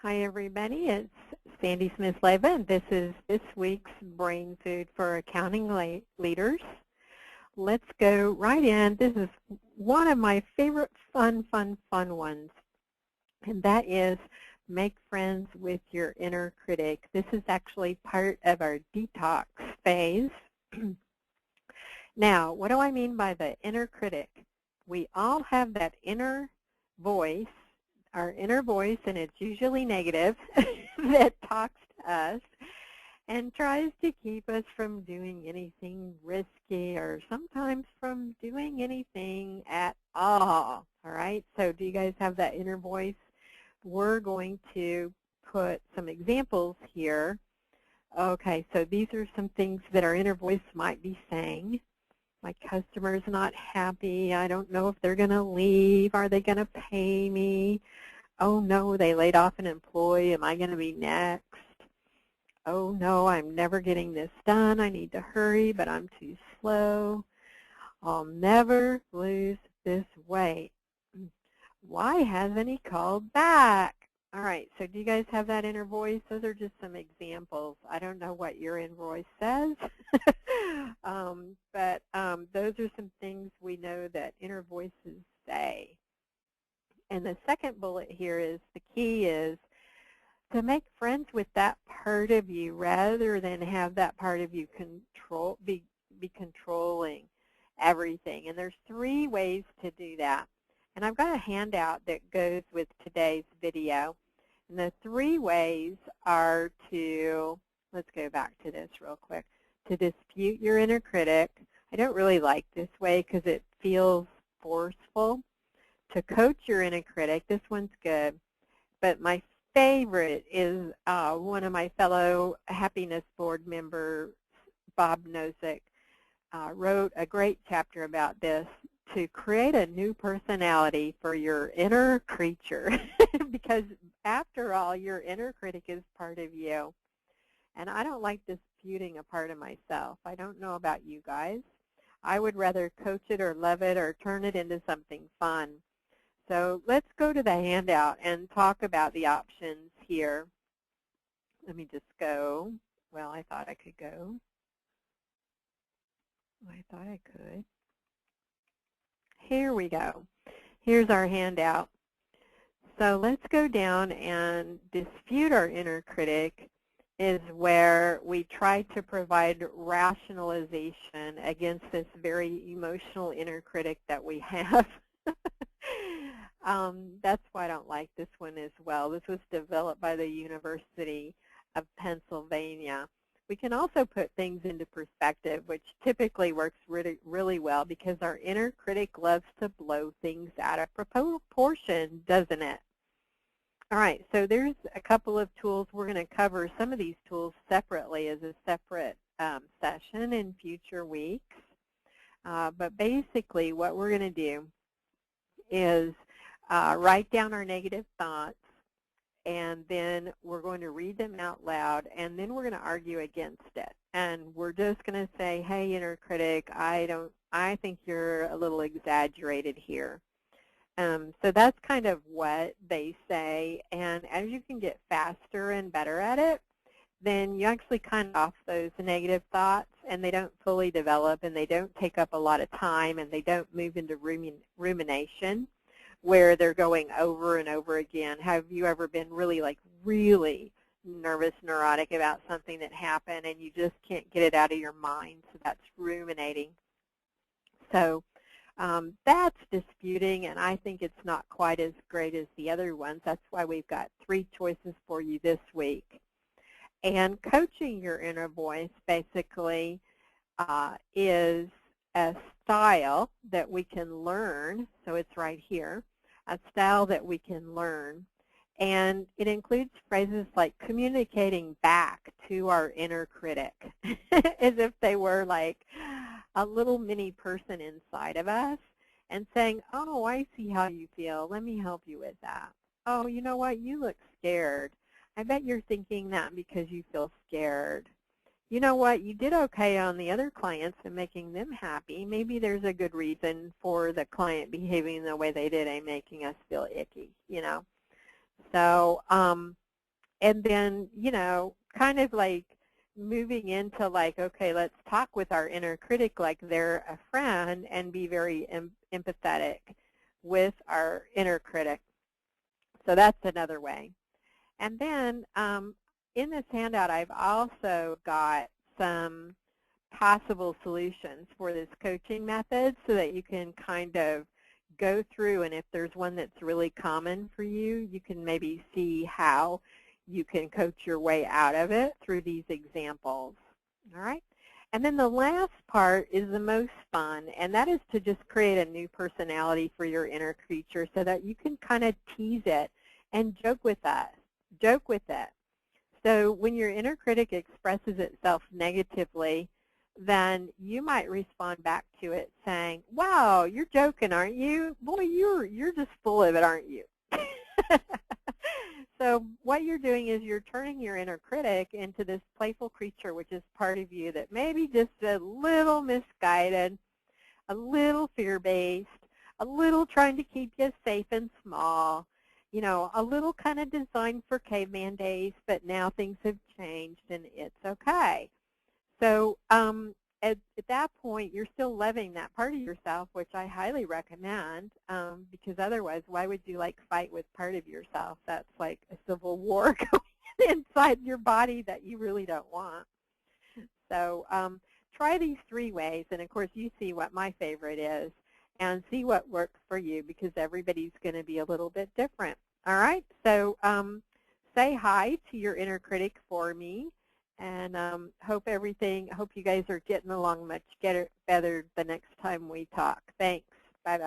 Hi, everybody. It's Sandy Smith-Leva, and this is this week's Brain Food for Accounting Leaders. Let's go right in. This is one of my favorite fun ones, and that is make friends with your inner critic. This is actually part of our detox phase. Now, what do I mean by the inner critic? We all have that inner voice, our inner voice, and it's usually negative, that talks to us and tries to keep us from doing anything risky or sometimes from doing anything at all. All right, so do you guys have that inner voice? We're going to put some examples here. Okay, so these are some things that our inner voice might be saying. My customer's not happy. I don't know if they're going to leave. Are they going to pay me? Oh, no, they laid off an employee. Am I going to be next? Oh, no, I'm never getting this done. I need to hurry, but I'm too slow. I'll never lose this weight. Why hasn't he called back? All right, so do you guys have that inner voice? Those are just some examples. I don't know what your inner voice says, but those are some things we know that inner voices say. And the second bullet here is the key is to make friends with that part of you rather than have that part of you be controlling everything. And there's 3 ways to do that. And I've got a handout that goes with today's video. And the 3 ways are to, let's go back to this real quick, to dispute your inner critic. I don't really like this way because it feels forceful. To coach your inner critic, this one's good. But my favorite is one of my fellow Happiness Board member, Bob Nozick, wrote a great chapter about this, to create a new personality for your inner creature. Because after all, your inner critic is part of you. And I don't like disputing a part of myself. I don't know about you guys. I would rather coach it or love it or turn it into something fun. So let's go to the handout and talk about the options here. Let me just go. Well, I thought I could go. I thought I could. Here we go. Here's our handout. So let's go down and dispute our inner critic is where we try to provide rationalization against this very emotional inner critic that we have. That's why I don't like this one as well. This was developed by the University of Pennsylvania. We can also put things into perspective, which typically works really well because our inner critic loves to blow things out of proportion, doesn't it? All right, so there's a couple of tools. We're going to cover some of these tools separately as a separate session in future weeks. But basically what we're going to do is write down our negative thoughts, and then we're going to read them out loud, and then we're going to argue against it. And we're just going to say, hey, inner critic, I think you're a little exaggerated here. So that's kind of what they say, and as you can get faster and better at it, then you actually kind of off those negative thoughts, and they don't fully develop, and they don't take up a lot of time, and they don't move into rumination, where they're going over and over again. Have you ever been really nervous, neurotic about something that happened, and you just can't get it out of your mind? So that's ruminating. So that's disputing, and I think it's not quite as great as the other ones. That's why we've got 3 choices for you this week. And coaching your inner voice basically is a style that we can learn. So it's right here, a style that we can learn. And it includes phrases like communicating back to our inner critic as if they were like a little mini person inside of us, and saying, oh, I see how you feel. Let me help you with that. Oh, you know what? You look scared. I bet you're thinking that because you feel scared. You know what? You did okay on the other clients and making them happy. Maybe there's a good reason for the client behaving the way they did and making us feel icky, you know. So and then, kind of like moving into like, okay, let's talk with our inner critic like they're a friend and be very empathetic with our inner critic. So that's another way. And then in this handout, I've also got some possible solutions for this coaching method so that you can kind of go through, and if there's one that's really common for you, you can maybe see how you can coach your way out of it through these examples. All right? And then the last part is the most fun, and that is to just create a new personality for your inner creature so that you can kind of tease it and joke with it. So when your inner critic expresses itself negatively, then you might respond back to it saying, wow, you're joking, aren't you? Boy, you're just full of it, aren't you? So what you're doing is you're turning your inner critic into this playful creature, which is part of you that may be just a little misguided, a little fear-based, a little trying to keep you safe and small, a little kind of designed for caveman days, but now things have changed and it's okay. So at that point, you're still loving that part of yourself, which I highly recommend, because otherwise, why would you fight with part of yourself? That's like a civil war going inside your body that you really don't want. So try these 3 ways, and of course, you see what my favorite is, and see what works for you, because everybody's going to be a little bit different. All right, so say hi to your inner critic for me. And hope you guys are getting along much better the next time we talk. Thanks. Bye-bye.